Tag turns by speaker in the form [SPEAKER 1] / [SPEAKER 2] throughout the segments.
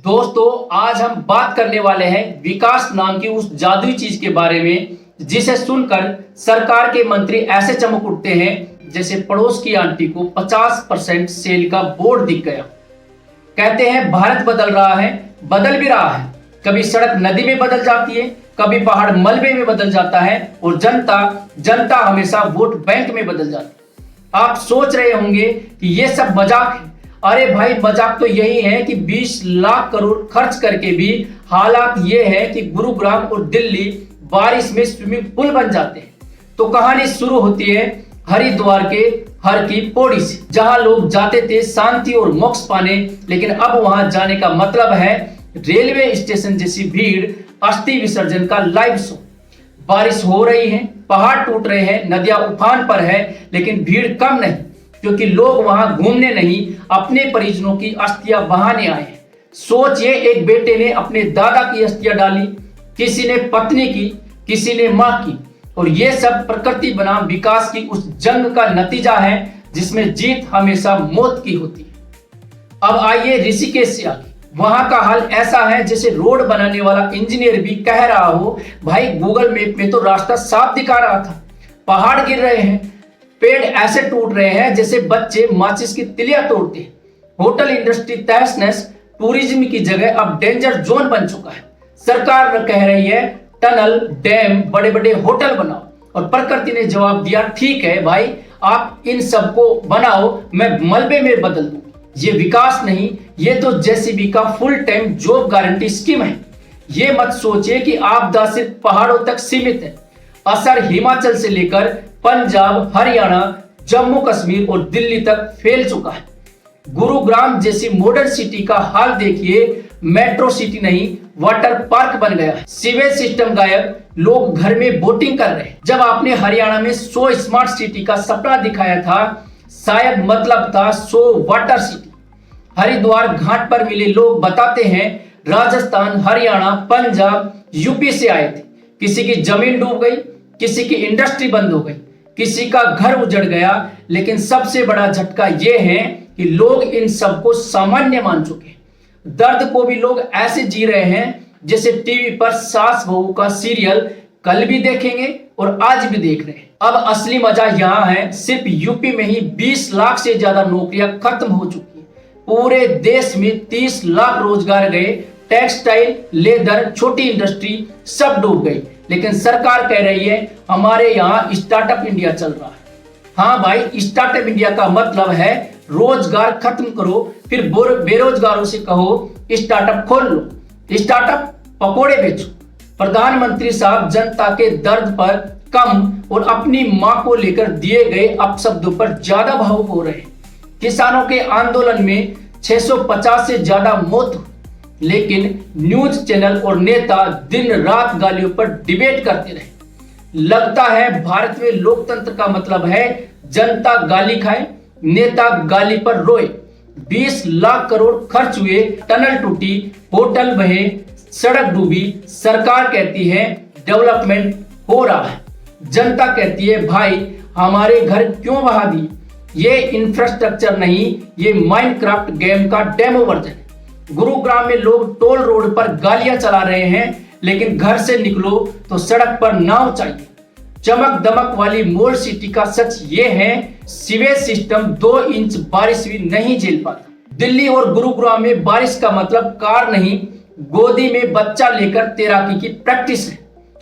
[SPEAKER 1] दोस्तों, आज हम बात करने वाले हैं विकास नाम की उस जादुई चीज के बारे में जिसे सुनकर सरकार के मंत्री ऐसे चमक उठते हैं जैसे पड़ोस की आंटी को 50% सेल का बोर्ड दिख गया। कहते हैं भारत बदल रहा है, बदल भी रहा है। कभी सड़क नदी में बदल जाती है, कभी पहाड़ मलबे में बदल जाता है और जनता जनता हमेशा वोट बैंक में बदल जाती है। आप सोच रहे होंगे कि ये सब मजाक है। अरे भाई, मजाक तो यही है कि 20 लाख करोड़ खर्च करके भी हालात ये है कि गुरुग्राम और दिल्ली बारिश में स्विमिंग पूल बन जाते हैं। तो कहानी शुरू होती है हरिद्वार के हर की पौड़ी से, जहां लोग जाते थे शांति और मोक्ष पाने, लेकिन अब वहां जाने का मतलब है रेलवे स्टेशन जैसी भीड़, अस्थि विसर्जन का लाइव शो। बारिश हो रही है, पहाड़ टूट रहे हैं, नदियां उफान पर है, लेकिन भीड़ कम नहीं, क्योंकि लोग वहां घूमने नहीं, अपने परिजनों की अस्थियां बहाने आए हैं। सोचिए, एक बेटे ने अपने दादा की अस्थियां डाली, किसी ने पत्नी की, किसी ने मां की, और ये सब प्रकृति बनाम विकास की उस जंग का नतीजा है जिसमें जीत हमेशा मौत की होती है। अब आइए ऋषिकेश से आगे। वहां का हाल ऐसा है जैसे रोड बनाने वाला इंजीनियर भी कह रहा हो, भाई गूगल मैप में तो रास्ता साफ दिखा रहा था। पहाड़ गिर रहे हैं, पेड़ ऐसे टूट रहे हैं जैसे बच्चे माचिस की तिलियां तोड़ते हैं। होटल इंडस्ट्री तहस नहस, टूरिज्म की जगह अब डेंजर जोन बन चुका है। सरकार कह रही है टनल, डैम, बड़े बड़े होटल बनाओ, और प्रकृति ने जवाब दिया, ठीक है भाई, आप इन सबको बनाओ, मैं मलबे में बदल दूं। ये विकास नहीं, ये तो जेसीबी का full time job guarantee scheme है। ये मत सोचिए कि आपदा सिर्फ पहाड़ों तक सीमित है। असर हिमाचल से लेकर पंजाब, हरियाणा, जम्मू कश्मीर और दिल्ली तक फैल चुका है। गुरुग्राम जैसी मॉडर्न सिटी का हाल देखिए, मेट्रो सिटी नहीं, वाटर पार्क बन गया है। सीवेज सिस्टम गायब, लोग घर में बोटिंग कर रहे हैं। जब आपने हरियाणा में 100 स्मार्ट सिटी का सपना दिखाया था, शायद मतलब था 100 वाटर सिटी। हरिद्वार घाट पर मिले लोग बताते हैं राजस्थान, हरियाणा, पंजाब, यूपी से आए थे। किसी की जमीन डूब गई, किसी की इंडस्ट्री बंद हो गई, किसी का घर उजड़ गया, लेकिन सबसे बड़ा झटका यह है कि लोग इन सबको सामान्य मान चुके हैं। दर्द को भी लोग ऐसे जी रहे हैं जैसे टीवी पर सास बहू का सीरियल कल भी देखेंगे और आज भी देख रहे हैं। अब असली मजा यहाँ है, सिर्फ यूपी में ही 20 लाख से ज्यादा नौकरियां खत्म हो चुकी है। पूरे देश में 30 लाख रोजगार गए। टेक्सटाइल, लेदर, छोटी इंडस्ट्री सब डूब गई, लेकिन सरकार कह रही है हमारे यहाँ स्टार्टअप इंडिया चल रहा है। हाँ भाई, स्टार्टअप इंडिया का मतलब है रोजगार खत्म करो, फिर बेरोजगारों से कहो स्टार्टअप खोल लो, स्टार्टअप पकोड़े बेचो। प्रधानमंत्री साहब जनता के दर्द पर कम और अपनी मां को लेकर दिए गए अपशब्दों पर ज्यादा भावुक हो रहे हैं। किसानों के आंदोलन में 650 से ज्यादा मौत हुई, लेकिन न्यूज चैनल और नेता दिन रात गालियों पर डिबेट करते रहे। लगता है भारत में लोकतंत्र का मतलब है जनता गाली खाए, नेता गाली पर रोए। 20 लाख करोड़ खर्च हुए, टनल टूटी, होटल बहे, सड़क डूबी। सरकार कहती है डेवलपमेंट हो रहा है, जनता कहती है भाई हमारे घर क्यों बहा दिए। ये इंफ्रास्ट्रक्चर नहीं, ये माइनक्राफ्ट गेम का डेमो वर्जन है। गुरुग्राम में लोग टोल रोड पर गालियां चला रहे हैं, लेकिन घर से निकलो तो सड़क पर नाव चाहिए। चमक दमक वाली मॉल सिटी का सच ये है, सीवेज सिस्टम 2 इंच बारिश भी नहीं झेल पाता। दिल्ली और गुरुग्राम में बारिश का मतलब कार नहीं, गोदी में बच्चा लेकर तैराकी की प्रैक्टिस है।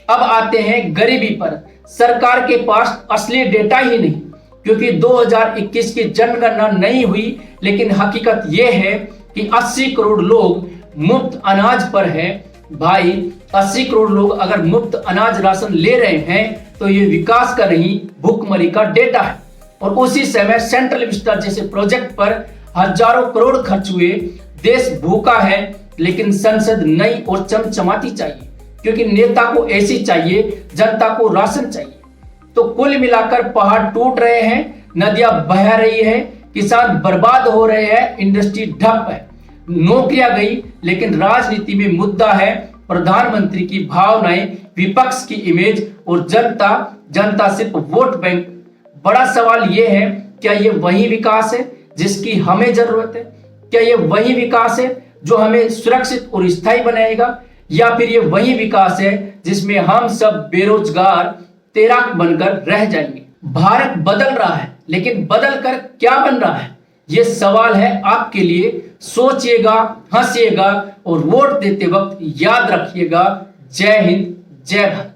[SPEAKER 1] अब आते हैं गरीबी पर। सरकार के पास असली डेटा ही नहीं, क्योंकि 2021 की जनगणना नहीं हुई, लेकिन हकीकत यह है कि 80 करोड़ लोग मुफ्त अनाज पर है। भाई, 80 करोड़ लोग अगर मुफ्त अनाज राशन ले रहे हैं तो ये विकास का नहीं, भूखमरी का डेटा है। और उसी समय सेंट्रल विस्टा जैसे प्रोजेक्ट पर हजारों करोड़ खर्च हुए। देश भूखा है, लेकिन संसद नई और चमचमाती चाहिए, क्योंकि नेता को ऐसी चाहिए, जनता को राशन चाहिए। तो कुल मिलाकर पहाड़ टूट रहे हैं, नदियां बह रही है, किसान बर्बाद हो रहे हैं, इंडस्ट्री ठप है, नौकरियां गई, लेकिन राजनीति में मुद्दा है प्रधानमंत्री की भावनाएं, विपक्ष की इमेज और जनता सिर्फ वोट बैंक। बड़ा सवाल यह है, क्या यह वही विकास है जिसकी हमें जरूरत है? क्या यह वही विकास है जो हमें सुरक्षित और स्थायी बनाएगा, या फिर ये वही विकास है जिसमें हम सब बेरोजगार तैराक बनकर रह जाएंगे? भारत बदल रहा है, लेकिन बदल कर क्या बन रहा है, ये सवाल है आपके लिए। सोचिएगा, हंसिएगा और वोट देते वक्त याद रखिएगा। जय हिंद, जय भारत।